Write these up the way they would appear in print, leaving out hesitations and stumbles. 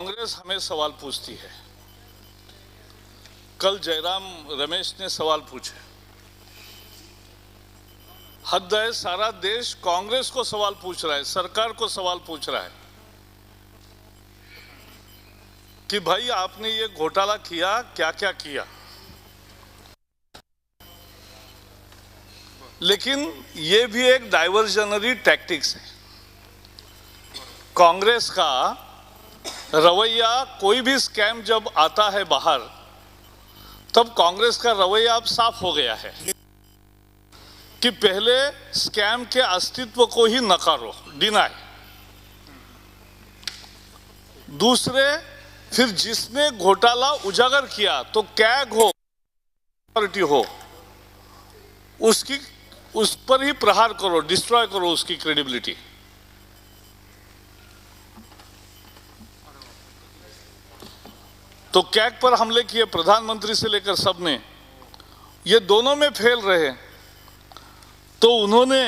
कांग्रेस हमें सवाल पूछती है। कल जयराम रमेश ने सवाल पूछे। हद है, सारा देश कांग्रेस को सवाल पूछ रहा है, सरकार को सवाल पूछ रहा है कि भाई आपने ये घोटाला किया, क्या क्या किया। लेकिन ये भी एक डाइवर्जनरी टैक्टिक्स है। कांग्रेस का रवैया, कोई भी स्कैम जब आता है बाहर, तब कांग्रेस का रवैया अब साफ हो गया है कि पहले स्कैम के अस्तित्व को ही नकारो, डिनाय। दूसरे, फिर जिसने घोटाला उजागर किया तो कैग हो, अथॉरिटी हो, उस पर ही प्रहार करो, डिस्ट्रॉय करो उसकी क्रेडिबिलिटी। तो कैग पर हमले किए, प्रधानमंत्री से लेकर सबने, ये दोनों में फेल रहे। तो उन्होंने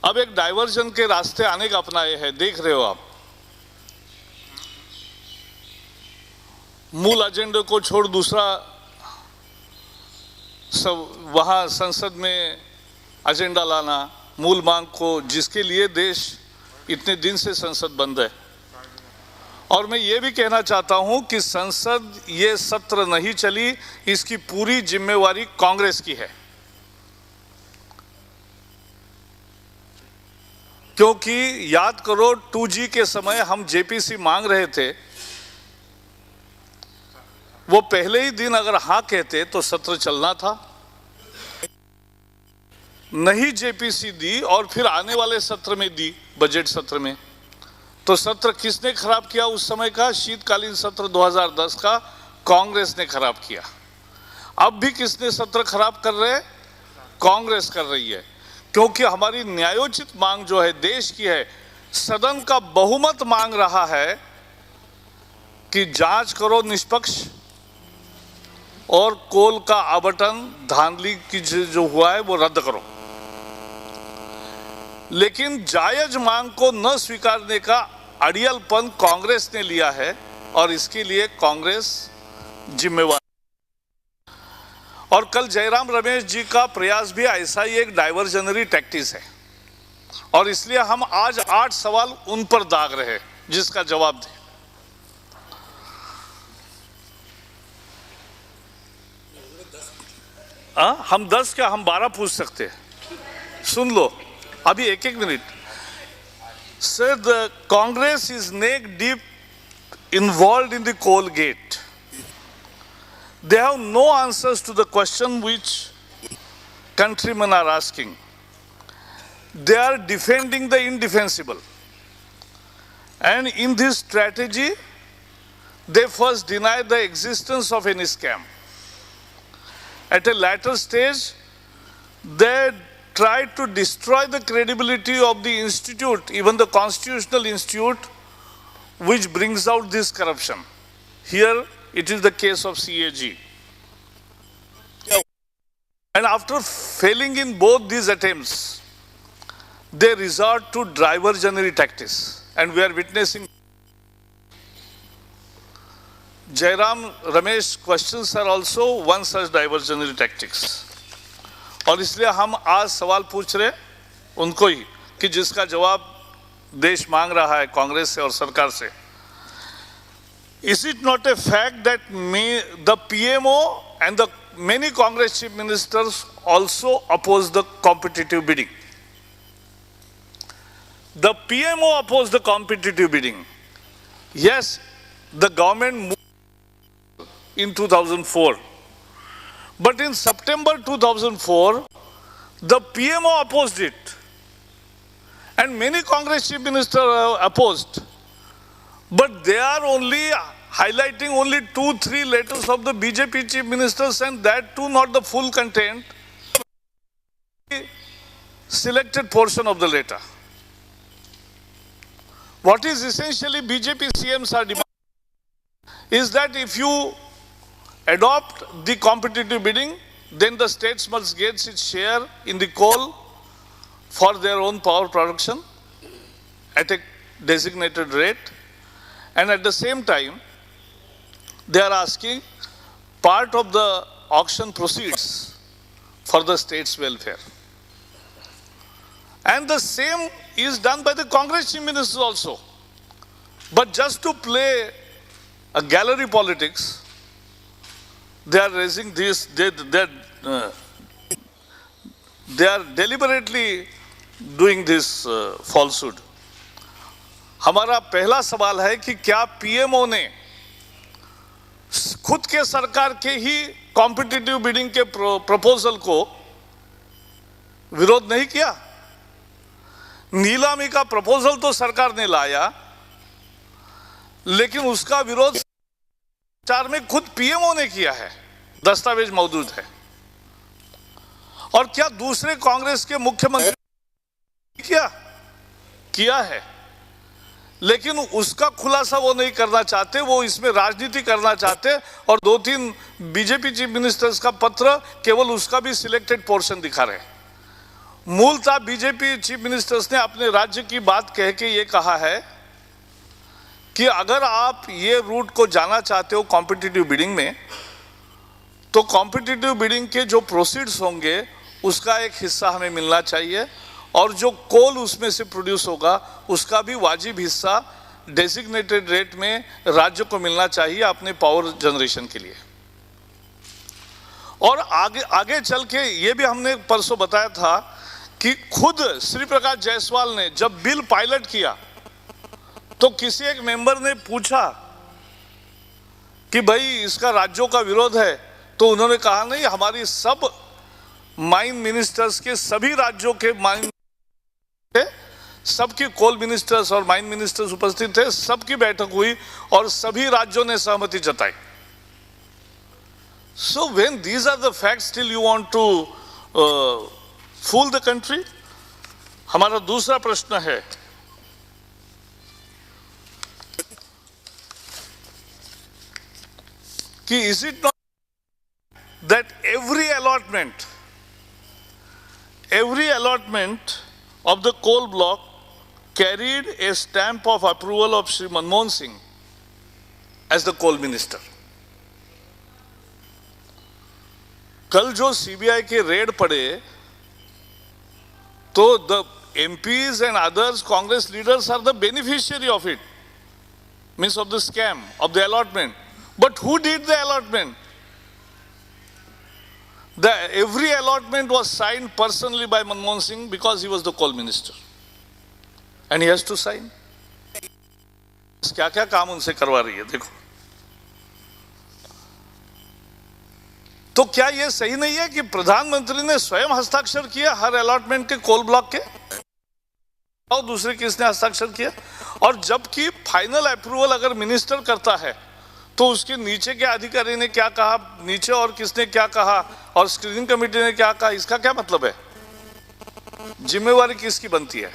अब एक डाइवर्जन के रास्ते आने का अपनाए हैं। देख रहे हो आप, मूल एजेंडे को छोड़ दूसरा सब वहां संसद में एजेंडा लाना, मूल मांग को, जिसके लिए देश इतने दिन से संसद बंद है। और मैं ये भी कहना चाहता हूं कि संसद ये सत्र नहीं चली, इसकी पूरी जिम्मेवारी कांग्रेस की है। क्योंकि याद करो, 2G के समय हम जेपीसी मांग रहे थे, वो पहले ही दिन अगर हां कहते तो सत्र चलना था। नहीं जेपीसी दी और फिर आने वाले सत्र में दी, बजट सत्र में। तो सत्र किसने खराब किया उस समय का? शीतकालीन सत्र 2010 का कांग्रेस ने खराब किया। अब भी किसने सत्र खराब कर रहे? कांग्रेस कर रही है। क्योंकि हमारी न्यायोचित मांग जो है, देश की है, सदन का बहुमत मांग रहा है कि जांच करो निष्पक्ष, और कोल का आवंटन, धांधली की जो हुआ है वो रद्द करो। लेकिन जायज मांग को न स्वीकारने का अड़ियलपन कांग्रेस ने लिया है, और इसके लिए कांग्रेस जिम्मेवार। और कल जयराम रमेश जी का प्रयास भी ऐसा ही एक डाइवर्जनरी टैक्टिक्स है, और इसलिए हम आज 8 सवाल उन पर दाग रहे, जिसका जवाब दें। हम 10 क्या, हम 12 पूछ सकते हैं। सुन लो अभी, एक minute. Sir, the Congress is neck deep involved in the coal gate. They have no answers to the question which countrymen are asking. They are defending the indefensible. And in this strategy, they first deny the existence of any scam. At a later stage, they tried to destroy the credibility of the institute, even the constitutional institute, which brings out this corruption. Here, it is the case of CAG. And after failing in both these attempts, they resort to diversionary tactics. And we are witnessing. Jairam Ramesh questions are also one such diversionary tactics. और इसलिए हम आज सवाल पूछ रहे उनको ही, कि जिसका जवाब देश मांग रहा है कांग्रेस से और सरकार से। Is it not a fact that the PMO and the many Congress chief ministers also oppose the competitive bidding? The PMO opposed the competitive bidding. Yes, the government moved in 2004. But in September 2004, the PMO opposed it. And many Congress chief ministers opposed. But they are only highlighting only 2-3 letters of the BJP chief ministers, and that too not the full content, selected portion of the letter. What is essentially BJP CMs are demanding is that if you adopt the competitive bidding, then the states must get its share in the coal for their own power production at a designated rate, and at the same time they are asking part of the auction proceeds for the state's welfare. And the same is done by the Congress chief ministers also. But just to play a gallery politics, they are raising this, they are deliberately doing this falsehood. हमारा पहला सवाल है कि क्या PMO ने खुद के सरकार के ही कॉम्पिटिटिव बिडिंग के प्रपोजल को विरोध नहीं किया? नीलामी का प्रपोजल तो सरकार ने लाया, लेकिन उसका विरोध चार में खुद पीएमओ ने किया है, दस्तावेज मौजूद है। और क्या दूसरे कांग्रेस के मुख्यमंत्री किया है, लेकिन उसका खुलासा वो नहीं करना चाहते, वो इसमें राजनीति करना चाहते और 2-3 बीजेपी चीफ मिनिस्टर्स का पत्र केवल उसका भी सिलेक्टेड पोर्शन दिखा रहे। मूलतः बीजेपी चीफ मिनिस्टर्स ने अपने राज्य की बात कह के ये कहा है कि अगर आप ये रूट को जाना चाहते हो कॉम्पिटिटिव बिडिंग में, तो कॉम्पिटिटिव बिडिंग के जो प्रोसीड्स होंगे उसका एक हिस्सा हमें मिलना चाहिए और जो कोल उसमें से प्रोड्यूस होगा उसका भी वाजिब हिस्सा डेजिग्नेटेड रेट में राज्य को मिलना चाहिए अपने पावर जनरेशन के लिए। और आगे चल के ये भी हमने परसों बताया था कि खुद श्री प्रकाश जायसवाल ने जब बिल पायलट किया तो किसी एक मेंबर ने पूछा कि भाई इसका राज्यों का विरोध है, तो उन्होंने कहा नहीं, हमारी सब माइन मिनिस्टर्स के सभी राज्यों के माइन थे, सबकी कोल मिनिस्टर्स और माइन मिनिस्टर्स उपस्थित थे, सबकी बैठक हुई और सभी राज्यों ने सहमति जताई। So when these are the facts, still you want to fool the country? हमारा दूसरा प्रश्न है कि is it not that every allotment of the coal block carried a stamp of approval of Shri Manmohan Singh as the coal minister? कल जो CBI के red पड़े तो the MPs and others, Congress leaders are the beneficiary of it, means of the scam, of the allotment. But who did the allotment? Every allotment was signed personally by Manmohan Singh because he was the coal minister. And he has to sign. क्या क्या काम उनसे करवा रही है देखो। तो क्या यह सही नहीं है कि प्रधानमंत्री ने स्वयं हस्ताक्षर किया हर अलॉटमेंट के कोल ब्लॉक के, और दूसरे किसने हस्ताक्षर किया? और जबकि फाइनल अप्रूवल अगर मिनिस्टर करता है तो उसके नीचे के अधिकारी ने क्या कहा, नीचे और किसने क्या कहा, और स्क्रीनिंग कमेटी ने क्या कहा, इसका क्या मतलब है? जिम्मेवारी किसकी बनती है?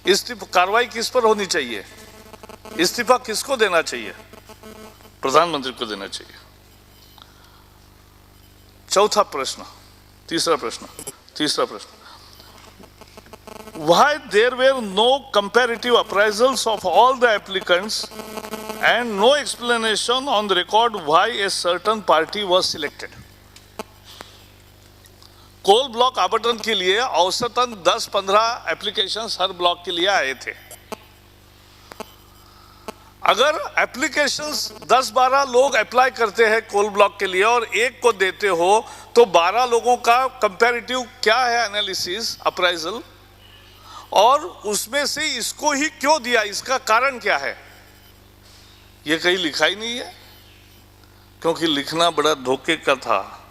इस्तीफा कार्रवाई किस पर होनी चाहिए? इस्तीफा किसको देना चाहिए? प्रधानमंत्री को देना चाहिए। चौथा प्रश्न, तीसरा प्रश्न, why there were no comparative appraisals of all the applicants and no explanation on the record why a certain party was selected? Coal block आवंटन के लिए औसतन 10-15 एप्लीकेशंस हर ब्लॉक के लिए आए थे। अगर एप्लीकेशंस 10-12 लोग अप्लाई करते हैं कोल ब्लॉक के लिए और एक को देते हो तो 12 लोगों का कंपैरेटिव क्या है एनालिसिस, अप्राइजल, और उसमें से इसको ही क्यों दिया, इसका कारण क्या है? ये कहीं लिखा ही नहीं है, क्योंकि लिखना बड़ा धोखे का था,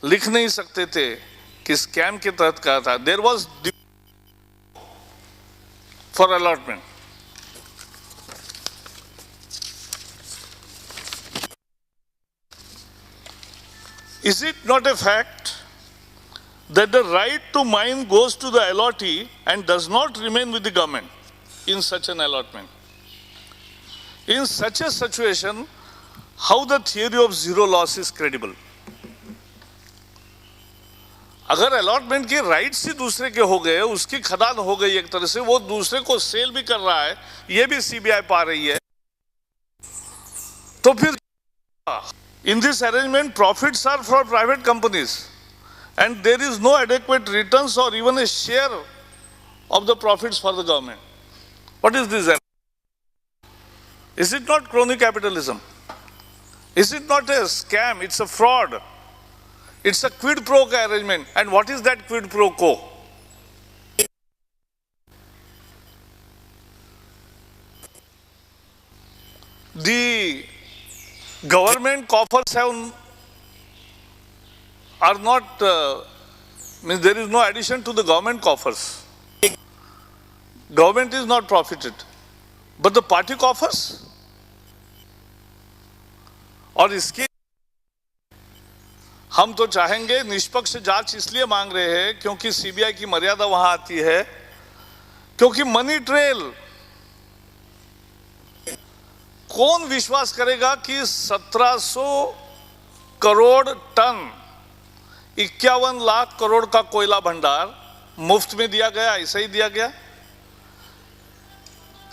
लिख नहीं सकते थे कि स्कैम के तहत कहा था। There was for allotment. Is it not a fact that the right to mine goes to the allottee and does not remain with the government in such an allotment? In such a situation, how the theory of zero loss is credible? अगर allotment के rights ही दूसरे के हो गए, उसकी खदान हो गई एक तरह से, वो दूसरे को सेल भी कर रहा है, ये भी सीबीआई पा रही है, तो फिर in this arrangement profits are for private companies and there is no adequate returns और even a share of the profits for the government. What is this? Is it not crony capitalism? Is it not a scam? It's a fraud. It's a quid pro quo arrangement. And what is that quid pro quo? The government coffers are not, means there is no addition to the government coffers. Government is not profited. But the party coffers? और इसकी हम तो चाहेंगे, निष्पक्ष जांच इसलिए मांग रहे हैं क्योंकि सीबीआई की मर्यादा वहां आती है, क्योंकि मनी ट्रेल, कौन विश्वास करेगा कि 1700 करोड़ टन 51 लाख करोड़ का कोयला भंडार मुफ्त में दिया गया, ऐसा ही दिया गया?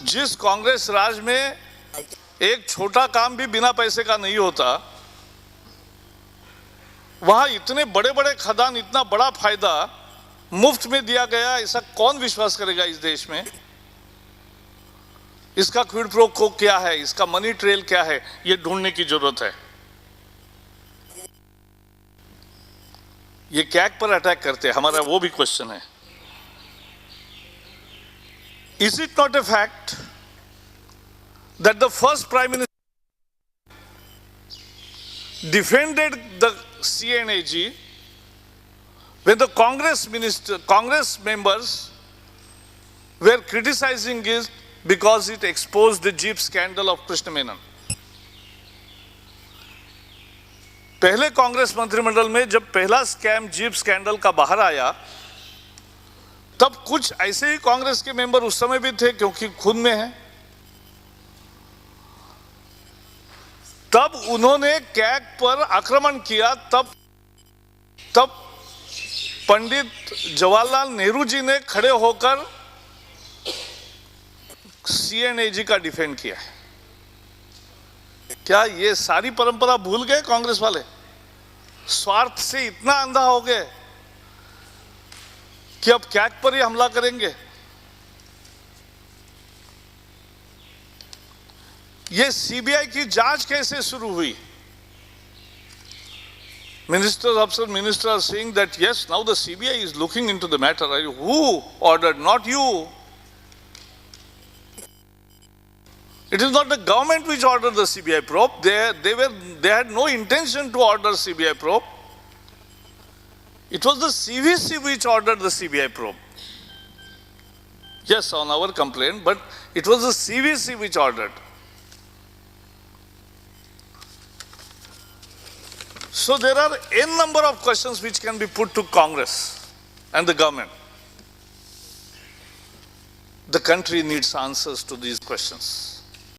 जिस कांग्रेस राज में एक छोटा काम भी बिना पैसे का नहीं होता, वहां इतने बड़े बड़े खदान, इतना बड़ा फायदा मुफ्त में दिया गया, ऐसा कौन विश्वास करेगा इस देश में? इसका क्विड प्रो को क्या है, इसका मनी ट्रेल क्या है, ये ढूंढने की जरूरत है. ये कैग पर अटैक करते हैं, हमारा वो भी क्वेश्चन है. Is it not a fact that the first Prime Minister defended the CNAG when the Congress members were criticizing it because it exposed the Jeep scandal of Krishna Menon? पहले कांग्रेस मंत्रिमंडल में जब पहला स्कैम जीप स्कैंडल का बाहर आया, तब कुछ ऐसे ही कांग्रेस के मेंबर उस समय भी थे, क्योंकि खुद में है, तब उन्होंने कैग पर आक्रमण किया. तब पंडित जवाहरलाल नेहरू जी ने खड़े होकर सीएनएजी का डिफेंड किया है. क्या ये सारी परंपरा भूल गए कांग्रेस वाले? स्वार्थ से इतना अंधा हो गए कि अब कैग पर ही हमला करेंगे? ये सीबीआई की जांच कैसे शुरू हुई? Minister are saying that yes, now the CBI is looking into the matter. Who ordered? Not you. It is not the government which ordered the CBI probe. They had no intention to order CBI probe. It was the CVC which ordered the CBI probe. Yes, on our complaint, but it was the CVC which ordered. So there are n number of questions which can be put to Congress and the government. The country needs answers to these questions.